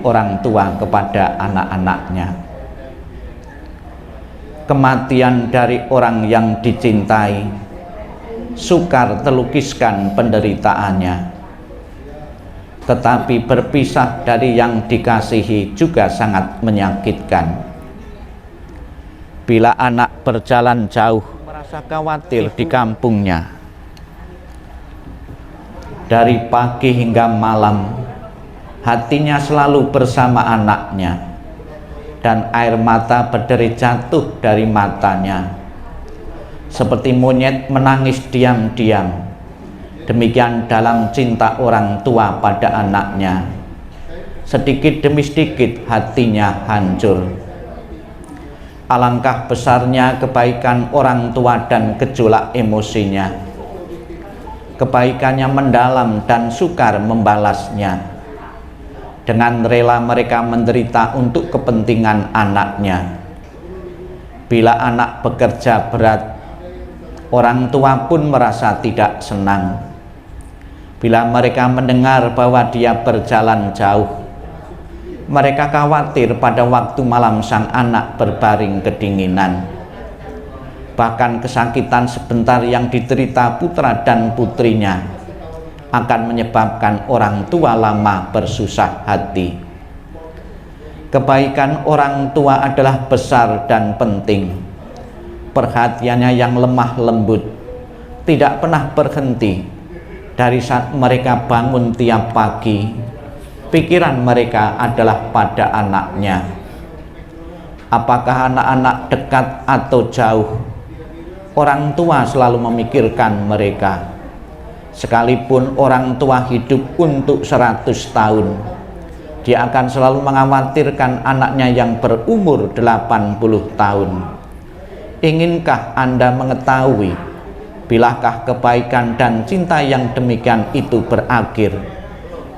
orang tua kepada anak-anaknya. Kematian dari orang yang dicintai sukar terlukiskan penderitaannya, tetapi berpisah dari yang dikasihi juga sangat menyakitkan. Bila anak berjalan jauh, merasa khawatir di kampungnya. Dari pagi hingga malam, hatinya selalu bersama anaknya, dan air mata berderi jatuh dari matanya. Seperti monyet menangis diam-diam, demikian dalam cinta orang tua pada anaknya. Sedikit demi sedikit hatinya hancur. Alangkah besarnya kebaikan orang tua dan gejolak emosinya. Kebaikannya mendalam dan sukar membalasnya. Dengan rela mereka menderita untuk kepentingan anaknya. Bila anak bekerja berat, orang tua pun merasa tidak senang. Bila mereka mendengar bahwa dia berjalan jauh, mereka khawatir pada waktu malam sang anak berbaring kedinginan. Bahkan kesakitan sebentar yang diderita putra dan putrinya akan menyebabkan orang tua lama bersusah hati. Kebaikan orang tua adalah besar dan penting. Perhatiannya yang lemah lembut tidak pernah berhenti. Dari saat mereka bangun tiap pagi, pikiran mereka adalah pada anaknya. Apakah anak-anak dekat atau jauh, orang tua selalu memikirkan mereka. Sekalipun orang tua hidup untuk 100 tahun, dia akan selalu mengkhawatirkan anaknya yang berumur 80 tahun. Inginkah Anda mengetahui bilakah kebaikan dan cinta yang demikian itu berakhir?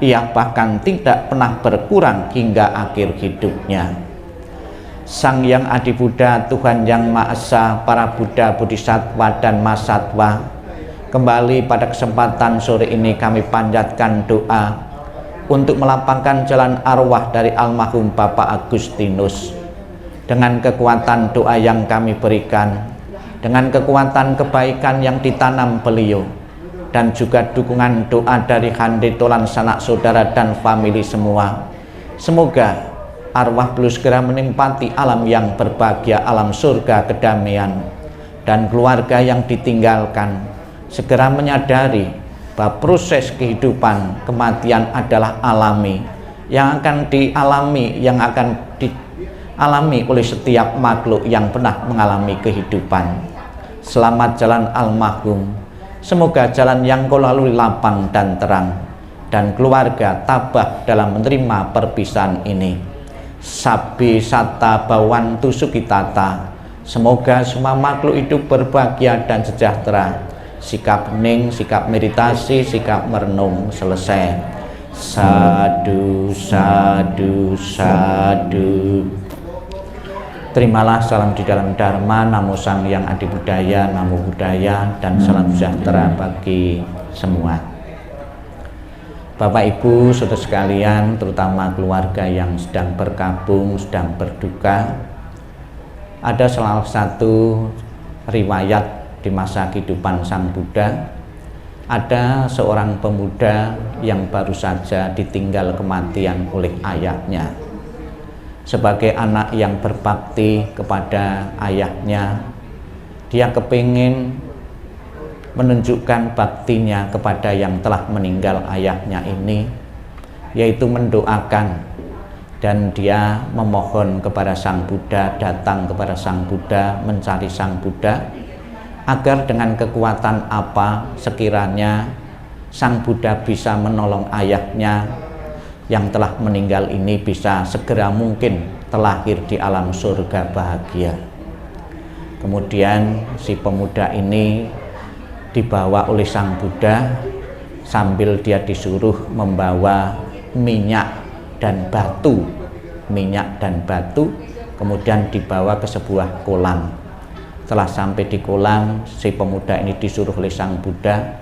Ia bahkan tidak pernah berkurang hingga akhir hidupnya. Sang Yang Adi Buddha, Tuhan Yang Maha Esa, para Buddha, Bodhisattva dan Mahasatwa, kembali pada kesempatan sore ini kami panjatkan doa untuk melapangkan jalan arwah dari almarhum Bapak Agustinus. Dengan kekuatan doa yang kami berikan, dengan kekuatan kebaikan yang ditanam beliau, dan juga dukungan doa dari handetolan sanak saudara dan famili semua, semoga arwah beliau segera menempati alam yang berbahagia, alam surga kedamaian, dan keluarga yang ditinggalkan segera menyadari bahwa proses kehidupan kematian adalah alami, yang akan dialami, yang akan dialami oleh setiap makhluk yang pernah mengalami kehidupan. Selamat jalan almarhum, semoga jalan yang kau lalui lapang dan terang, dan keluarga tabah dalam menerima perpisahan ini. Sabbi satta bawantu sukitata, semoga semua makhluk hidup berbahagia dan sejahtera. Sikap hening, sikap meditasi, sikap merenung selesai. Sadu, sadu, sadu. Terimalah salam di dalam Dharma, namo Sang Yang Adi Budaya, namo Buddhaya, dan salam sejahtera bagi semua. Bapak Ibu saudara sekalian, terutama keluarga yang sedang berkabung, sedang berduka, ada salah satu riwayat di masa kehidupan Sang Buddha. Ada seorang pemuda yang baru saja ditinggal kematian oleh ayahnya. Sebagai anak yang berbakti kepada ayahnya, dia kepingin menunjukkan baktinya kepada yang telah meninggal ayahnya ini, yaitu mendoakan, dan dia memohon kepada Sang Buddha, datang kepada Sang Buddha, mencari Sang Buddha, agar dengan kekuatan apa sekiranya Sang Buddha bisa menolong ayahnya yang telah meninggal ini bisa segera mungkin terlahir di alam surga bahagia. Kemudian si pemuda ini dibawa oleh Sang Buddha sambil dia disuruh membawa minyak dan batu, kemudian dibawa ke sebuah kolam. Setelah sampai di kolam, si pemuda ini disuruh oleh Sang Buddha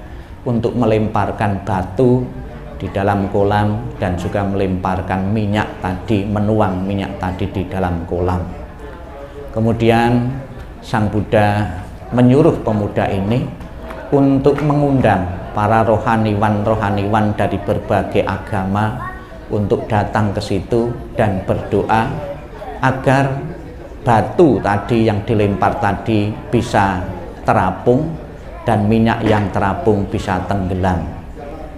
untuk melemparkan batu di dalam kolam dan juga melemparkan minyak tadi, menuang minyak tadi di dalam kolam. Kemudian Sang Buddha menyuruh pemuda ini untuk mengundang para rohaniwan-rohaniwan dari berbagai agama untuk datang ke situ dan berdoa agar batu tadi yang dilempar tadi bisa terapung dan minyak yang terapung bisa tenggelam.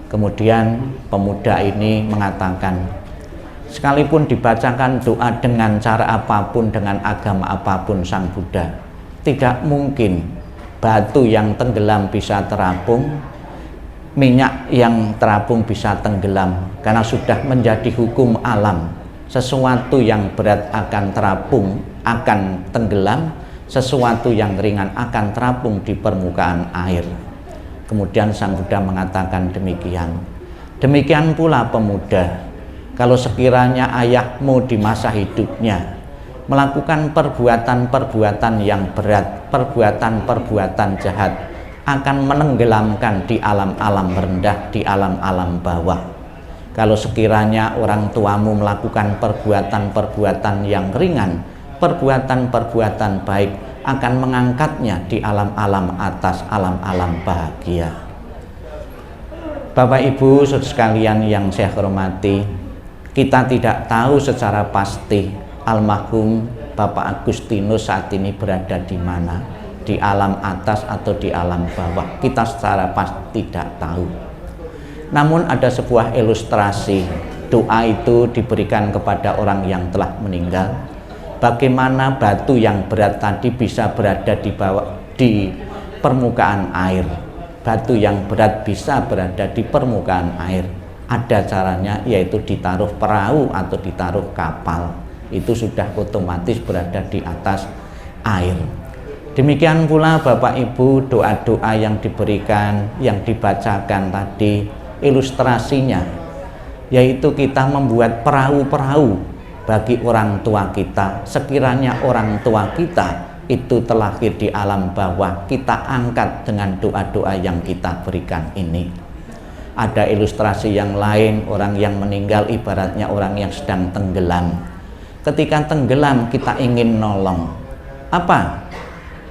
Kemudian pemuda ini mengatakan, sekalipun dibacakan doa dengan cara apapun, dengan agama apapun Sang Buddha, tidak mungkin batu yang tenggelam bisa terapung, minyak yang terapung bisa tenggelam, karena sudah menjadi hukum alam. Sesuatu yang berat akan terapung, akan tenggelam, sesuatu yang ringan akan terapung di permukaan air. Kemudian Sang Buddha mengatakan demikian. Demikian pula pemuda, kalau sekiranya ayahmu di masa hidupnya melakukan perbuatan-perbuatan yang berat, perbuatan-perbuatan jahat, akan menenggelamkan di alam-alam rendah, di alam-alam bawah. Kalau sekiranya orang tuamu melakukan perbuatan-perbuatan yang ringan, perbuatan-perbuatan baik, akan mengangkatnya di alam-alam atas, alam-alam bahagia. Bapak Ibu saudara sekalian yang saya hormati, kita tidak tahu secara pasti almarhum Bapak Agustinus saat ini berada di mana, di alam atas atau di alam bawah. Kita secara pasti tidak tahu. Namun ada sebuah ilustrasi, doa itu diberikan kepada orang yang telah meninggal. Bagaimana batu yang berat tadi bisa berada di bawah, di permukaan air. Batu yang berat bisa berada di permukaan air. Ada caranya, yaitu ditaruh perahu atau ditaruh kapal. Itu sudah otomatis berada di atas air. Demikian pula Bapak Ibu, doa-doa yang diberikan, yang dibacakan tadi, ilustrasinya yaitu kita membuat perahu-perahu bagi orang tua kita. Sekiranya orang tua kita itu terlahir di alam bawah, kita angkat dengan doa-doa yang kita berikan ini. Ada ilustrasi yang lain, orang yang meninggal ibaratnya orang yang sedang tenggelam. Ketika tenggelam kita ingin nolong, apa?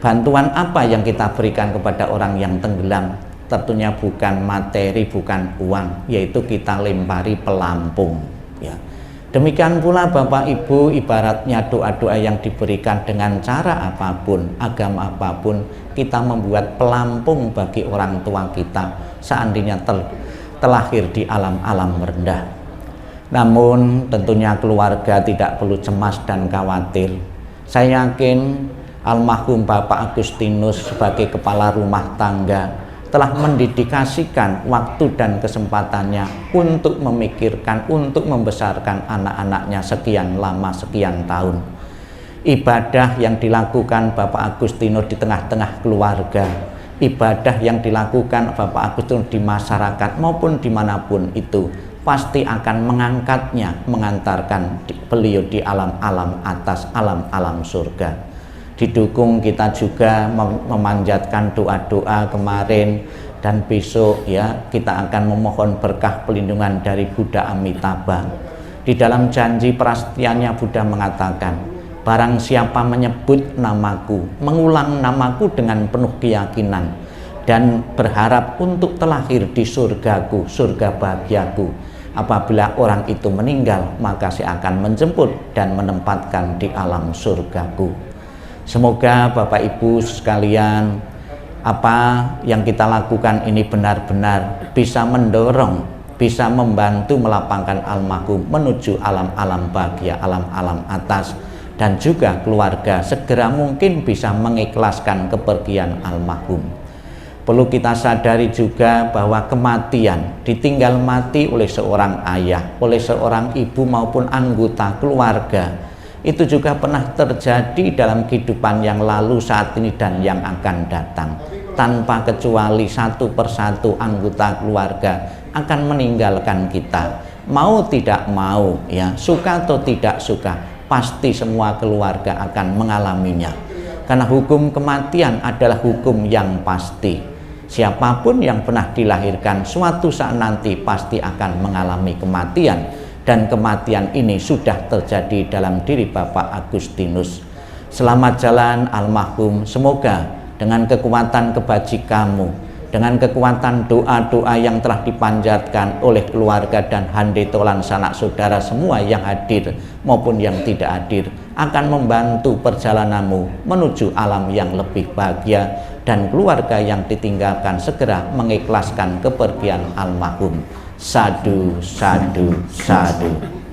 Bantuan apa yang kita berikan kepada orang yang tenggelam? Tentunya bukan materi, bukan uang, yaitu kita lempari pelampung, ya. Demikian pula Bapak Ibu, ibaratnya doa-doa yang diberikan dengan cara apapun, agama apapun, kita membuat pelampung bagi orang tua kita seandainya terlahir di alam-alam rendah. Namun tentunya keluarga tidak perlu cemas dan khawatir. Saya yakin almarhum Bapak Agustinus sebagai kepala rumah tangga telah mendedikasikan waktu dan kesempatannya untuk memikirkan, untuk membesarkan anak-anaknya sekian lama, sekian tahun. Ibadah yang dilakukan Bapak Agustinus di tengah-tengah keluarga, ibadah yang dilakukan Bapak Agustinus di masyarakat maupun dimanapun itu, pasti akan mengangkatnya, mengantarkan beliau di alam-alam atas, alam-alam surga. Didukung kita juga memanjatkan doa-doa kemarin dan besok, ya, kita akan memohon berkah pelindungan dari Buddha Amitabha. Di dalam janji prasetyanya Buddha mengatakan, barang siapa menyebut namaku, mengulang namaku dengan penuh keyakinan dan berharap untuk terlahir di surgaku, surga bahagiaku, apabila orang itu meninggal, maka saya akan menjemput dan menempatkan di alam surgaku. Semoga Bapak Ibu sekalian, apa yang kita lakukan ini benar-benar bisa mendorong, bisa membantu melapangkan almarhum menuju alam-alam bahagia, alam-alam atas, dan juga keluarga segera mungkin bisa mengikhlaskan kepergian almarhum. Perlu kita sadari juga bahwa kematian, ditinggal mati oleh seorang ayah, oleh seorang ibu maupun anggota keluarga, itu juga pernah terjadi dalam kehidupan yang lalu, saat ini, dan yang akan datang. Tanpa kecuali satu persatu anggota keluarga akan meninggalkan kita. Mau tidak mau, ya, suka atau tidak suka, pasti semua keluarga akan mengalaminya. Karena hukum kematian adalah hukum yang pasti. Siapapun yang pernah dilahirkan suatu saat nanti pasti akan mengalami kematian, dan kematian ini sudah terjadi dalam diri Bapak Agustinus. Selamat jalan almarhum, semoga dengan kekuatan kebajikanmu, dengan kekuatan doa-doa yang telah dipanjatkan oleh keluarga dan handetolan sanak saudara semua yang hadir maupun yang tidak hadir, akan membantu perjalananmu menuju alam yang lebih bahagia, dan keluarga yang ditinggalkan segera mengikhlaskan kepergian almarhum. Sadu, sadu, sadu.